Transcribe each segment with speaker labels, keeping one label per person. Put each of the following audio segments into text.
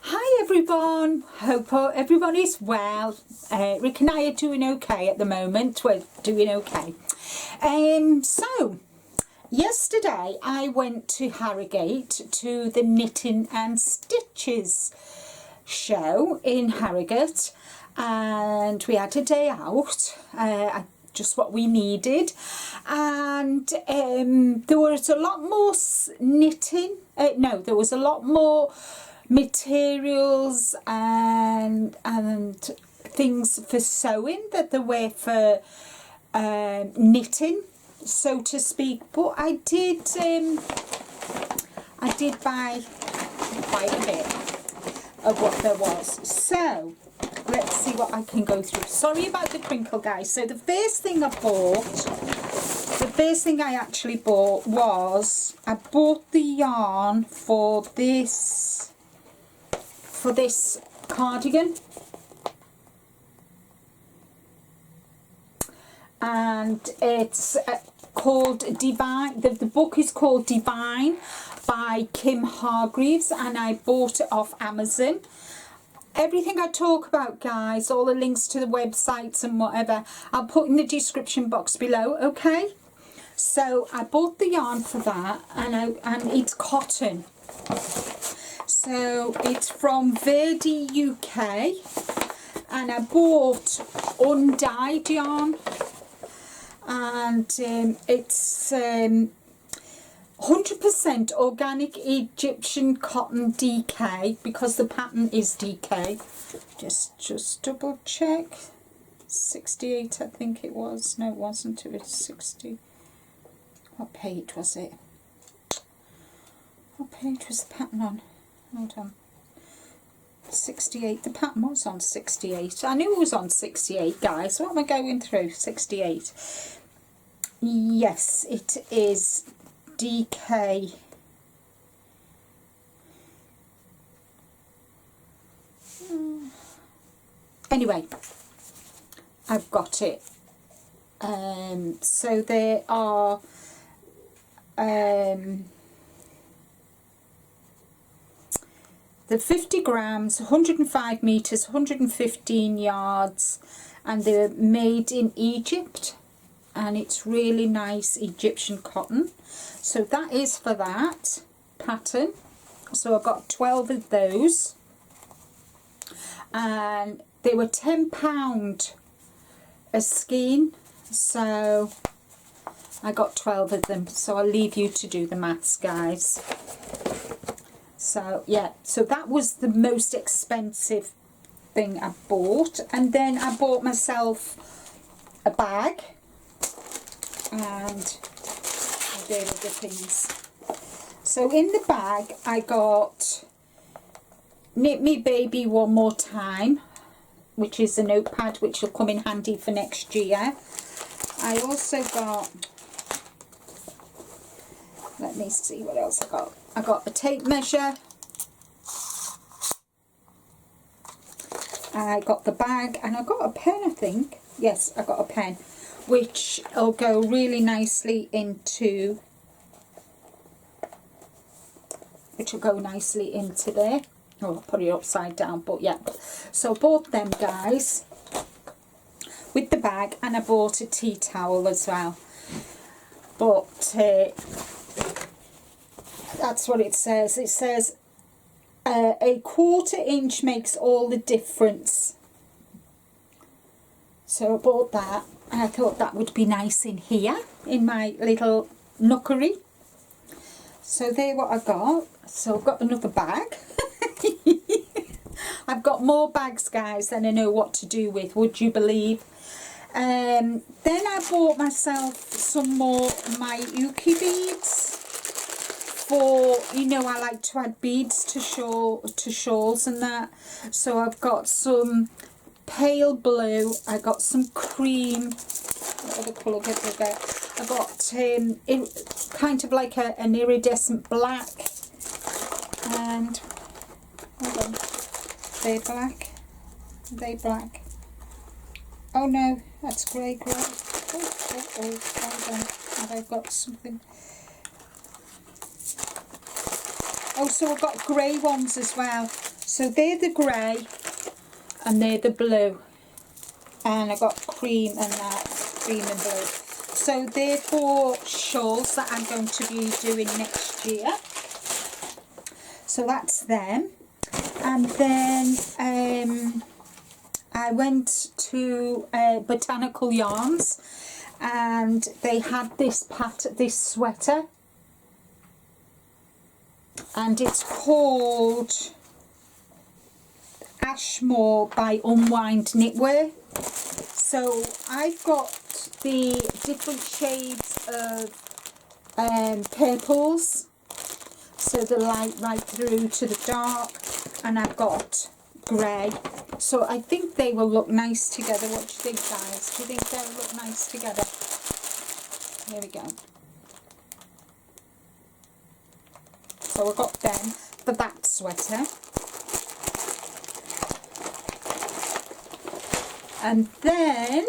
Speaker 1: Hi everyone, hope everyone is well. Rick and I are doing okay at the moment. We're doing okay. So yesterday I went to Harrogate to the Knitting and Stitches show in Harrogate, and we had a day out, just what we needed, and there was a lot more knitting, there was a lot more materials and things for sewing that there were for knitting, so to speak. But I did buy quite a bit of what there was. So let's see what I can go through. Sorry about the crinkle, guys. So the first thing I actually bought was, I bought the yarn for this cardigan, and it's called Divine. The book is called Divine by Kim Hargreaves, and I bought it off Amazon. Everything I talk about, guys, all the links to the websites and whatever, I'll put in the description box below, okay? So I bought the yarn for that, and it's cotton. So it's from Verdi UK, and I bought undyed yarn, and it's 100% organic Egyptian cotton DK, because the pattern is DK. Just double check. 68, I think it was. No, it wasn't. It was 60. What page was it? What page was the pattern on? Hold on. 68. The pattern was on 68. I knew it was on 68, guys. What am I going through? 68. Yes, it is DK. Anyway, I've got it. So there are the 50 grams, 105 meters, 115 yards, and they're made in Egypt, and it's really nice Egyptian cotton. So that is for that pattern. So I got 12 of those, and they were £10 a skein, so I got 12 of them. So I'll leave you to do the maths, guys. So yeah, so that was the most expensive thing I bought. And then I bought myself a bag, and there are the things. So in the bag I got Knit Me Baby One More Time, which is a notepad which will come in handy for next year. I also got, let me see what else I got. I got a tape measure. I got the bag, and I got a pen, I think. Yes, I got a pen, which will go really nicely into, there. Oh, I'll put it upside down, but yeah. So I bought them, guys, with the bag, and I bought a tea towel as well. But that's what it says. It says a 1/4 inch makes all the difference. So I bought that, and I thought that would be nice in here, in my little nookery. So there what I got. So I've got another bag. I've got more bags, guys, than I know what to do with, would you believe? Then I bought myself some more Mayuki beads. For, you know, I like to add beads to shawls and that. So I've got some pale blue, I got some cream, what other colour did I get? I got kind of like an iridescent black, and hold on, they're black, oh no, that's grey. Oh, hold on, have I got something? Oh, so I've got grey ones as well. So they're the grey and they're the blue. And I've got cream and that, cream and blue. So they're for shawls that I'm going to be doing next year. So that's them. And then I went to Botanical Yarns and they had this sweater. And it's called Ashmore by Unwind Knitwear. So I've got the different shades of purples, so the light right through to the dark, and I've got grey. So I think they will look nice together. What do you think, guys? Do you think they'll look nice together? Here we go. So I got them for that sweater. And then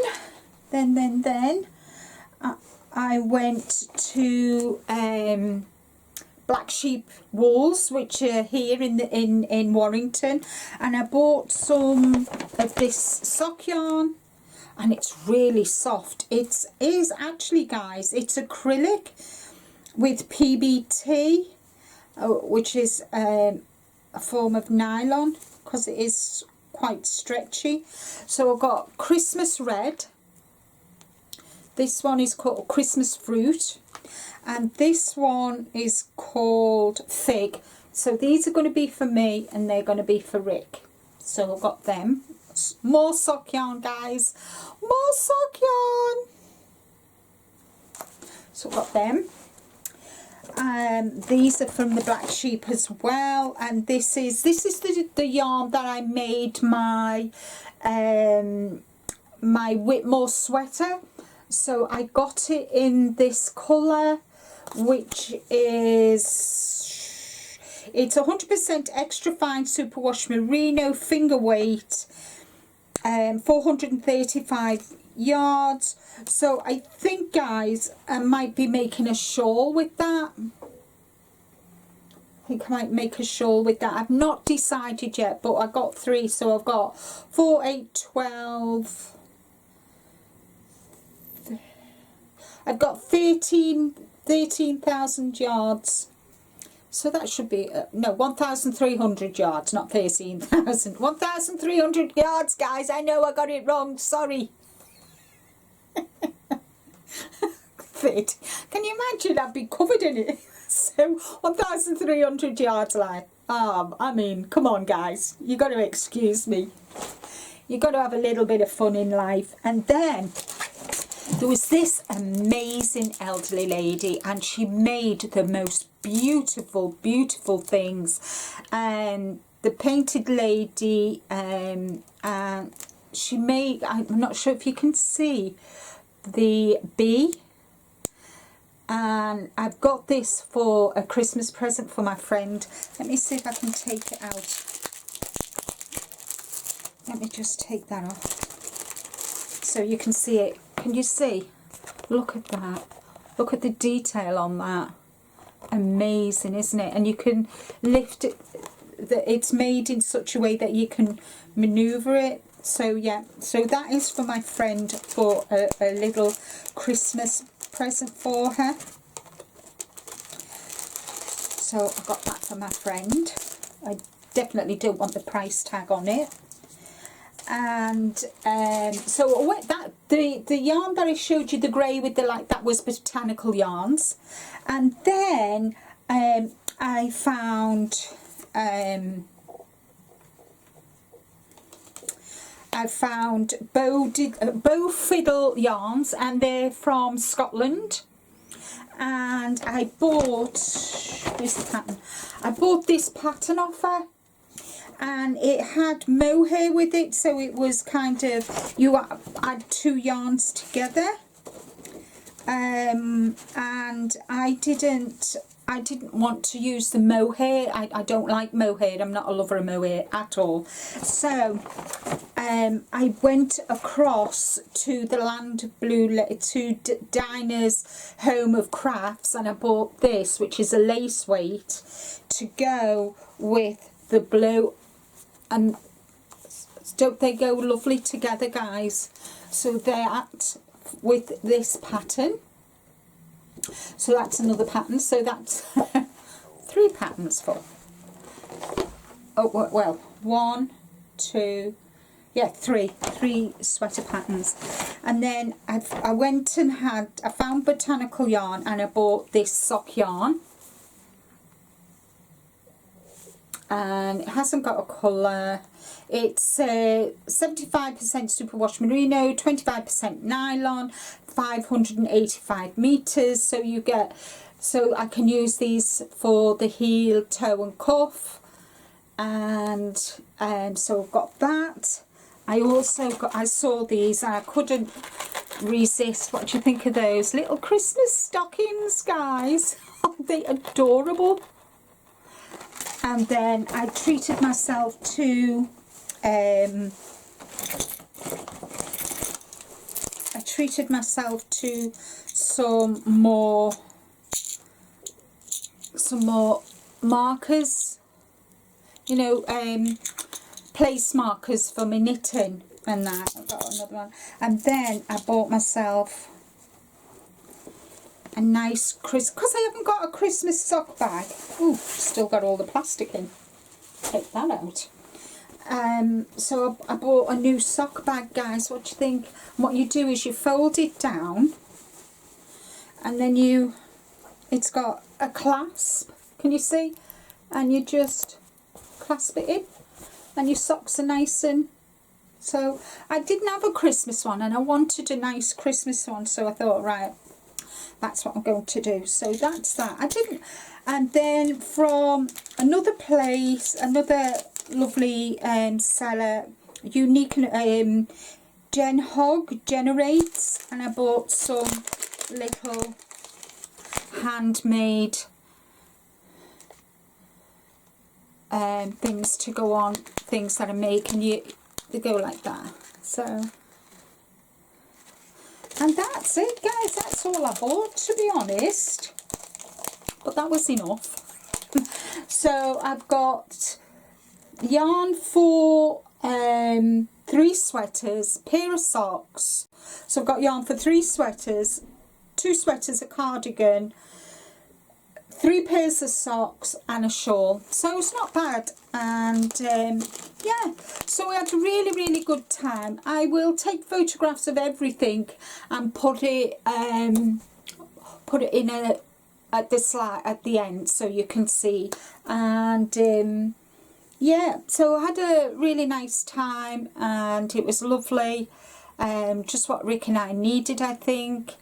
Speaker 1: I went to Black Sheep Wools, which are here in Warrington, and I bought some of this sock yarn, and it's really soft. It is actually, guys, it's acrylic with PBT, which is a form of nylon, because it is quite stretchy. So I've got Christmas Red. This one is called Christmas Fruit, and this one is called Fig. So these are going to be for me and they're going to be for Rick. So I've got them. More sock yarn, guys, more sock yarn. So I've got them. These are from the Black Sheep as well, and this is the yarn that I made my my Whitmore sweater. So I got it in this colour, which is, it's 100% extra fine superwash merino, finger weight, 435 yards. So I think, guys, I might be making a shawl with that. I think I might make a shawl with that. I've not decided yet, but I got 3, so I've got 4, 8, 12. I've got 13,000 yards. So that should be, no, 1,300 yards, not 13,000. 1,300 yards, guys. I know I got it wrong. Sorry. Fit. Can you imagine? I'd be covered in it. So 1,300 yards, like, I mean, come on, guys. You got to excuse me. You got to have a little bit of fun in life. And then there was this amazing elderly lady, and she made the most beautiful, beautiful things. And the painted lady, she made, I'm not sure if you can see the bee, and I've got this for a Christmas present for my friend. Let me see if I can take it out. Let me just take that off so you can see it. Can you see? Look at that. Look at the detail on that. Amazing, isn't it? And you can lift it. It's made in such a way that you can maneuver it. So yeah, so that is for my friend, for a little Christmas present for her. So I got that for my friend. I definitely don't want the price tag on it. And so that the yarn that I showed you, the grey with the light, that was Botanical Yarns. And then I found Bow Fiddle yarns, and they're from Scotland. And I bought this pattern. I bought this pattern off her, and it had mohair with it, so it was kind of, you add 2 yarns together. And I didn't want to use the mohair. I don't like mohair. I'm not a lover of mohair at all. So I went across to the Land Blue, to Dinah's Home of Crafts, and I bought this, which is a lace weight, to go with the blue. And don't they go lovely together, guys? So that with this pattern. So that's another pattern. So that's 3 patterns for. Oh, well, 1, 2, yeah, 3 sweater patterns. And then I went and I found botanical yarn, and I bought this sock yarn. And it hasn't got a colour. It's 75% superwash merino, 25% nylon, 585 meters. So you get, so I can use these for the heel, toe and cuff. And so I've got that. I also got, I saw these and I couldn't resist. What do you think of those little Christmas stockings, guys? Aren't they adorable? And then I treated myself to some more markers, you know, place markers for my knitting and that. I've got another one. And then I bought myself a nice because I haven't got a Christmas sock bag. Ooh, still got all the plastic in. Take that out. So I bought a new sock bag, guys. What do you think? And what you do is you fold it down, and then it's got a clasp. Can you see? And you just clasp it in, and your socks are nice. And so I didn't have a Christmas one, and I wanted a nice Christmas one, so I thought, right, that's what I'm going to do. So that's that. I didn't. And then from another place, another lovely seller, Unique Jen Hogg Generates, and I bought some little handmade things to go on things that I make, and they go like that. So, and that's it, guys. That's all I bought, to be honest, but that was enough. So I've got yarn for 3 sweaters, pair of socks. So I've got yarn for 3 sweaters, 2 sweaters, a cardigan, 3 pairs of socks and a shawl. So it's not bad. And yeah, so we had a really good time. I will take photographs of everything and put it in at the slide at the end, so you can see. And yeah, so I had a really nice time, and it was lovely. Just what Rick and I needed, I think.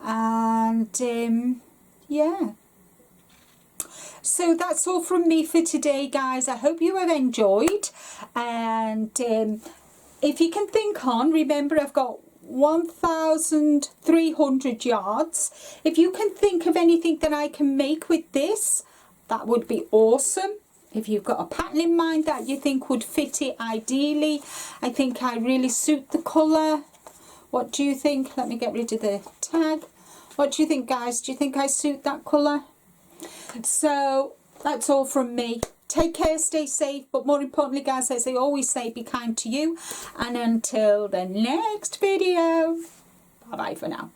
Speaker 1: And yeah, so that's all from me for today, guys. I hope you have enjoyed. And if you can think on, remember I've got 1,300 yards. If you can think of anything that I can make with this, that would be awesome. If you've got a pattern in mind that you think would fit it ideally. I think I really suit the colour. What do you think? Let me get rid of the tag. What do you think, guys? Do you think I suit that colour? So that's all from me. Take care, stay safe, but more importantly, guys, as I always say, be kind to you. And until the next video, bye bye for now.